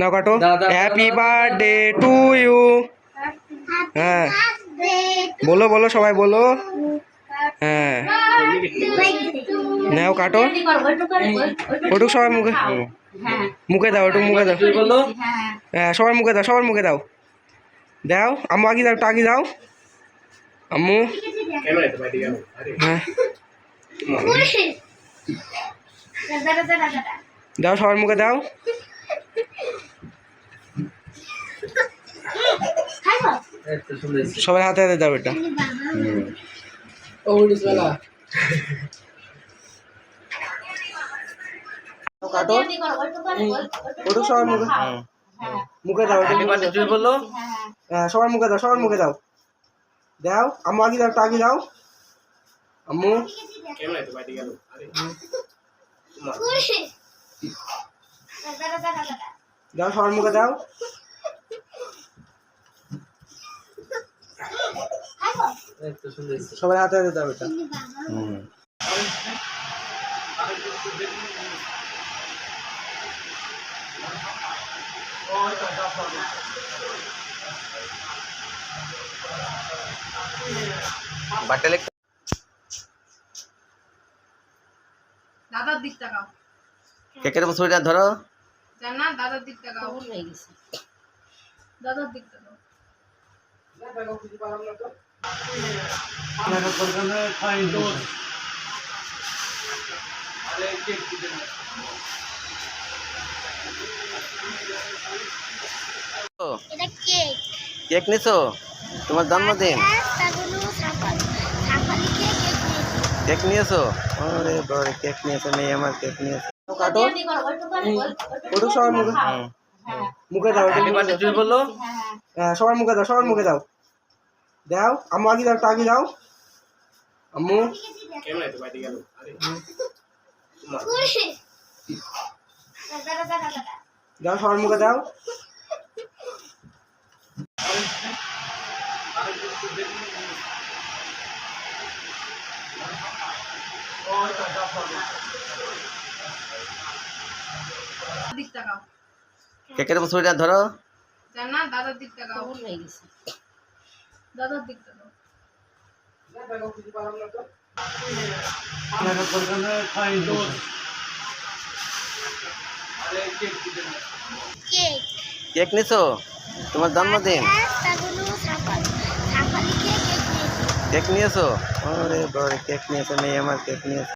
নাও কাটো। Happy birthday to you. হ্যাঁ বলো বলো সবাই বলো। হ্যাঁ নাও কাটো। ওটুক সবার মুখে মুখে দাও, ওটুক মুখে দাও। হ্যাঁ সবার মুখে দাও, সবার মুখে দাও। দাও আম্মু আগে দাও, টাকি দাও আম্মু। হ্যাঁ দাও সবার মুখে দাও। সবাই হাতে হাতে দাও এটা। কাটো ওটুক সবার মুখে মুখে দাও, বললো। হ্যাঁ সবার মুখে দাও, সবার মুখে দাও। দাও আম্মু আগে দাও, টাকি দাও আম্মু। দাও সবার মুখে দাও। সবাই হাতে হাতে দাও এটা। বাটালে দাদার দিক তাকাও। কেকের ছবিটা ধরো। জানা দাদার দিক তাকাও। হয়ে গেছে। দাদার দিক তাকাও। এটা কেক। কেক নিছো? তোমার জন্মদিন। কেক নিয়েছো? আরে বাবা কেক নিয়েছো, মেয়ে আমার কেক নিয়েছো। কাটো ওটুক সবার মুখে মুখে দাও, বললো। হ্যাঁ সবার মুখে দাও, সবার মুখে দাও। দাও আম্মু আগে দাও, টাকি দাও আম্মু। দাও সবার মুখে দাও। দিক তাকাও। কেকের ছবিটা ধরো। জানা দাদার দিক তাকাও। হয়ে গেছে। দাদার দিক তাকাও। কেক। কেক নিছো? তোমার জন্মদিন। কেক নিয়েছো? আরে বাবা কেক নিয়েছো, মেয়ে আমার কেক নিয়েছো।